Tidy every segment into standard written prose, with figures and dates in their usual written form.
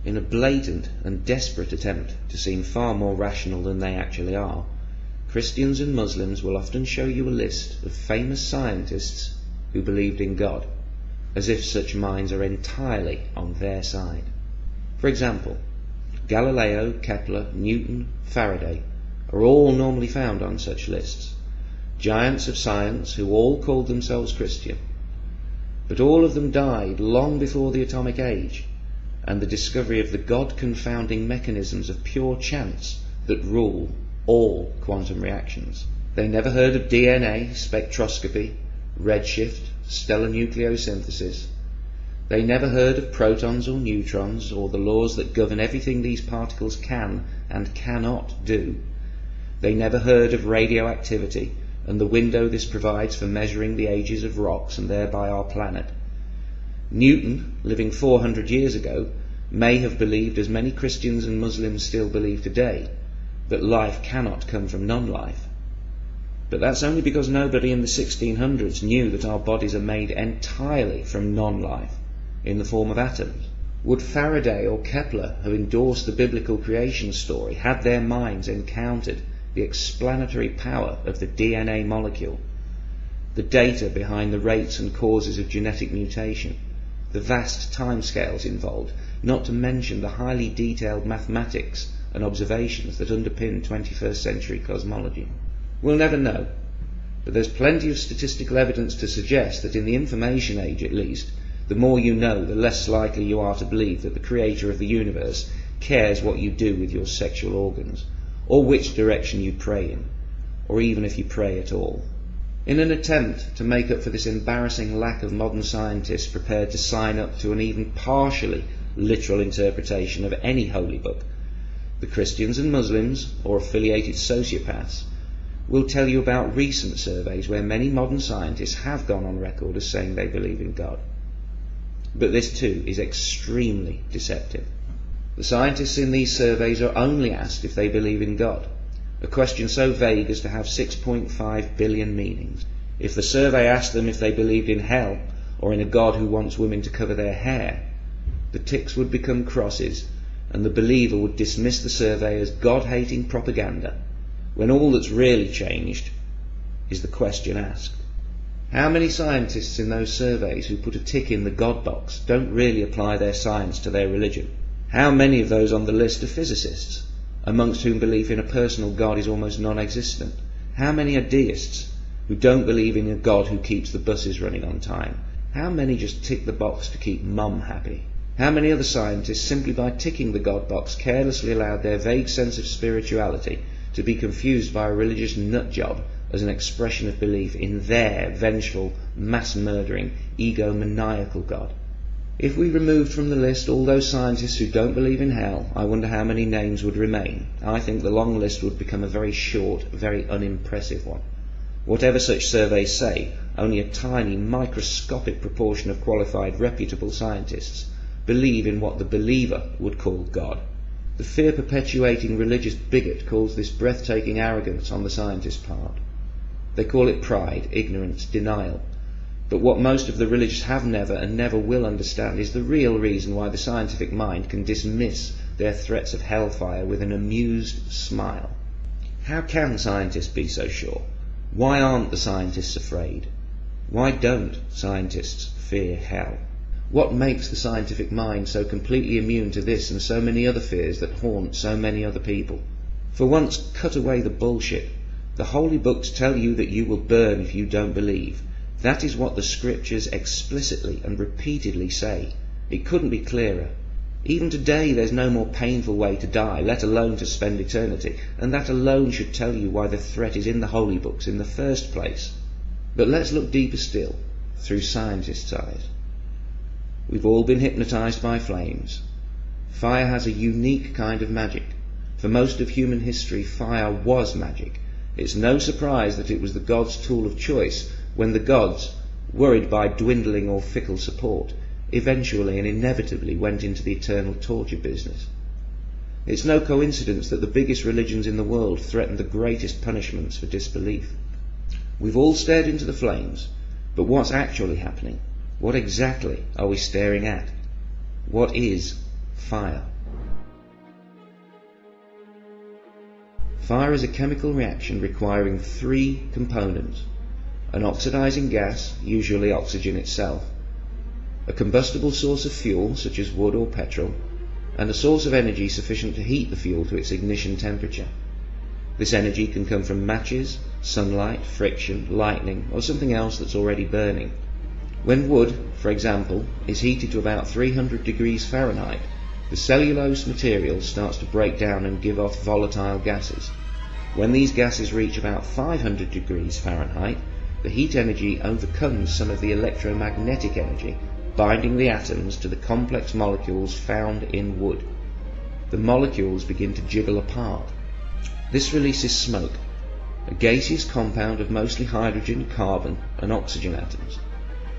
In a blatant and desperate attempt to seem far more rational than they actually are, Christians and Muslims will often show you a list of famous scientists who believed in God, as if such minds are entirely on their side. For example, Galileo, Kepler, Newton, Faraday are all normally found on such lists, giants of science who all called themselves Christian. But all of them died long before the atomic age and the discovery of the God-confounding mechanisms of pure chance that rule all quantum reactions. They never heard of DNA, spectroscopy, redshift, stellar nucleosynthesis. They never heard of protons or neutrons or the laws that govern everything these particles can and cannot do. They never heard of radioactivity and the window this provides for measuring the ages of rocks and thereby our planet. Newton, living 400 years ago, may have believed, as many Christians and Muslims still believe today, that life cannot come from non-life. But that's only because nobody in the 1600s knew that our bodies are made entirely from non-life, in the form of atoms. Would Faraday or Kepler have endorsed the biblical creation story had their minds encountered the explanatory power of the DNA molecule, the data behind the rates and causes of genetic mutation, the vast timescales involved, not to mention the highly detailed mathematics and observations that underpin 21st century cosmology? We'll never know, but there's plenty of statistical evidence to suggest that in the information age at least, the more you know, the less likely you are to believe that the creator of the universe cares what you do with your sexual organs, or which direction you pray in, or even if you pray at all. In an attempt to make up for this embarrassing lack of modern scientists prepared to sign up to an even partially literal interpretation of any holy book, the Christians and Muslims, or affiliated sociopaths, will tell you about recent surveys where many modern scientists have gone on record as saying they believe in God. But this too is extremely deceptive. The scientists in these surveys are only asked if they believe in God, a question so vague as to have 6.5 billion meanings. If the survey asked them if they believed in hell or in a God who wants women to cover their hair, the ticks would become crosses and the believer would dismiss the survey as God-hating propaganda, when all that's really changed is the question asked. How many scientists in those surveys who put a tick in the God box don't really apply their science to their religion? How many of those on the list are physicists, amongst whom belief in a personal God is almost non-existent? How many are deists, who don't believe in a God who keeps the buses running on time? How many just tick the box to keep mum happy? How many other scientists, simply by ticking the God box, carelessly allowed their vague sense of spirituality to be confused by a religious nutjob as an expression of belief in their vengeful, mass-murdering, egomaniacal God? If we removed from the list all those scientists who don't believe in hell, I wonder how many names would remain. I think the long list would become a very short, very unimpressive one. Whatever such surveys say, only a tiny, microscopic proportion of qualified, reputable scientists believe in what the believer would call God. The fear-perpetuating religious bigot calls this breathtaking arrogance on the scientist's part. They call it pride, ignorance, denial. But what most of the religious have never and never will understand is the real reason why the scientific mind can dismiss their threats of hellfire with an amused smile. How can scientists be so sure? Why aren't the scientists afraid? Why don't scientists fear hell? What makes the scientific mind so completely immune to this and so many other fears that haunt so many other people? For once, cut away the bullshit. The holy books tell you that you will burn if you don't believe. That is what the scriptures explicitly and repeatedly say. It couldn't be clearer. Even today there's no more painful way to die, let alone to spend eternity, and that alone should tell you why the threat is in the holy books in the first place. But let's look deeper still, through scientists' eyes. We've all been hypnotized by flames. Fire has a unique kind of magic. For most of human history, fire was magic. It's no surprise that it was the gods' tool of choice when the gods, worried by dwindling or fickle support, eventually and inevitably went into the eternal torture business. It's no coincidence that the biggest religions in the world threaten the greatest punishments for disbelief. We've all stared into the flames, but what's actually happening? What exactly are we staring at? What is fire? Fire is a chemical reaction requiring three components: an oxidizing gas, usually oxygen itself, a combustible source of fuel, such as wood or petrol, and a source of energy sufficient to heat the fuel to its ignition temperature. This energy can come from matches, sunlight, friction, lightning, or something else that's already burning. When wood, for example, is heated to about 300 degrees Fahrenheit, the cellulose material starts to break down and give off volatile gases. When these gases reach about 500 degrees Fahrenheit, the heat energy overcomes some of the electromagnetic energy, binding the atoms to the complex molecules found in wood. The molecules begin to jiggle apart. This releases smoke, a gaseous compound of mostly hydrogen, carbon, and oxygen atoms.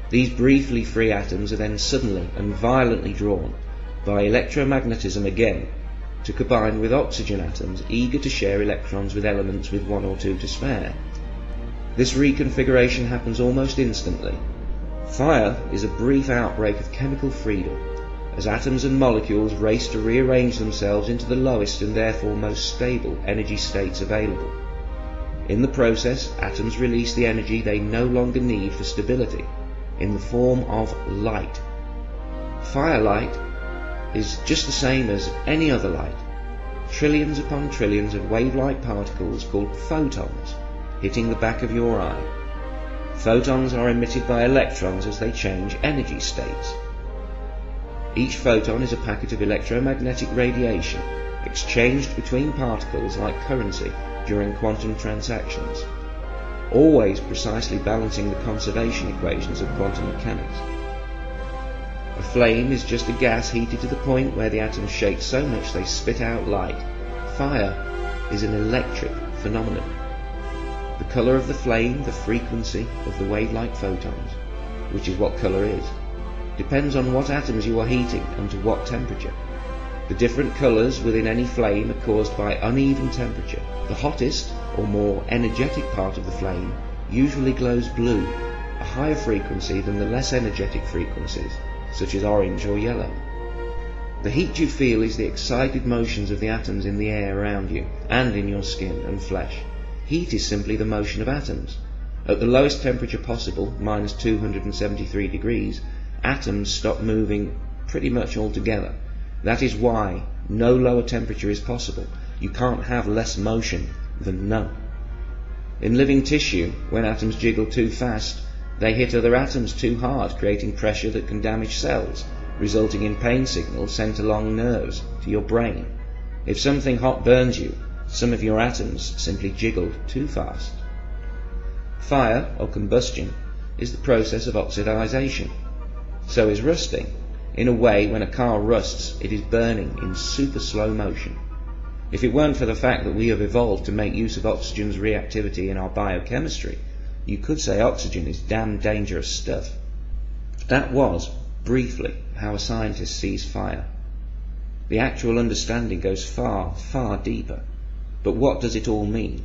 These briefly free atoms are then suddenly and violently drawn, by electromagnetism again, to combine with oxygen atoms eager to share electrons with elements with one or two to spare. This reconfiguration happens almost instantly. Fire is a brief outbreak of chemical freedom, as atoms and molecules race to rearrange themselves into the lowest and therefore most stable energy states available. In the process, atoms release the energy they no longer need for stability, in the form of light. Firelight is just the same as any other light. Trillions upon trillions of wave-like particles called photons hitting the back of your eye. Photons are emitted by electrons as they change energy states. Each photon is a packet of electromagnetic radiation exchanged between particles like currency during quantum transactions, always precisely balancing the conservation equations of quantum mechanics. A flame is just a gas heated to the point where the atoms shake so much they spit out light. Fire is an electric phenomenon. The colour of the flame, the frequency of the wave-like photons, which is what colour is, depends on what atoms you are heating and to what temperature. The different colours within any flame are caused by uneven temperature. The hottest, or more energetic part of the flame usually glows blue, a higher frequency than the less energetic frequencies, such as orange or yellow. The heat you feel is the excited motions of the atoms in the air around you, and in your skin and flesh. Heat is simply the motion of atoms. At the lowest temperature possible, minus 273 degrees, atoms stop moving pretty much altogether. That is why no lower temperature is possible. You can't have less motion than none. In living tissue, when atoms jiggle too fast, they hit other atoms too hard, creating pressure that can damage cells, resulting in pain signals sent along nerves to your brain. If something hot burns you, some of your atoms simply jiggled too fast. Fire, or combustion, is the process of oxidization. So is rusting. In a way, when a car rusts, it is burning in super slow motion. If it weren't for the fact that we have evolved to make use of oxygen's reactivity in our biochemistry, you could say oxygen is damn dangerous stuff. That was, briefly, how a scientist sees fire. The actual understanding goes far, far deeper. But what does it all mean?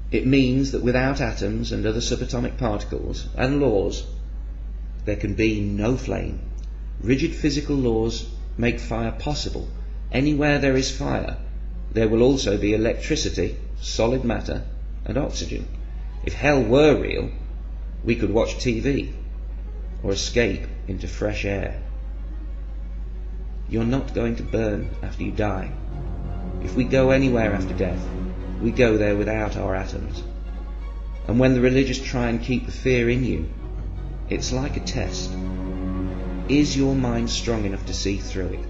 It means that without atoms and other subatomic particles and laws, there can be no flame. Rigid physical laws make fire possible. Anywhere there is fire, there will also be electricity, solid matter, and oxygen. If hell were real, we could watch TV or escape into fresh air. You're not going to burn after you die. If we go anywhere after death, we go there without our atoms. And when the religious try and keep the fear in you, it's like a test. Is your mind strong enough to see through it?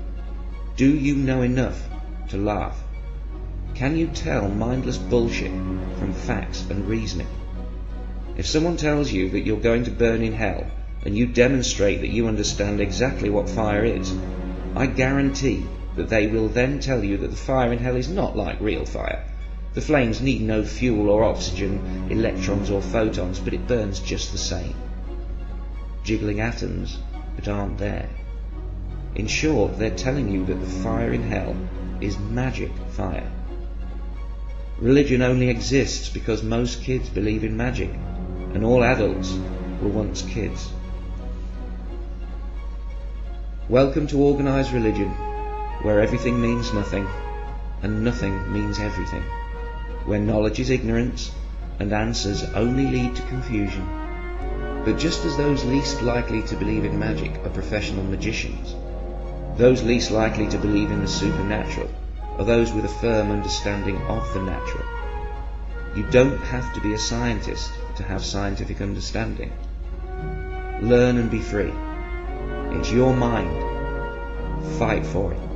Do you know enough to laugh? Can you tell mindless bullshit from facts and reasoning? If someone tells you that you're going to burn in hell, and you demonstrate that you understand exactly what fire is, I guarantee that they will then tell you that the fire in hell is not like real fire. The flames need no fuel or oxygen, electrons or photons, but it burns just the same. Jiggling atoms that aren't there. In short, they're telling you that the fire in hell is magic fire. Religion only exists because most kids believe in magic, and all adults were once kids. Welcome to organized religion, where everything means nothing, and nothing means everything. where knowledge is ignorance and answers only lead to confusion. But just as those least likely to believe in magic are professional magicians, those least likely to believe in the supernatural are those with a firm understanding of the natural. You don't have to be a scientist to have scientific understanding. Learn and be free. It's your mind. Fight for it.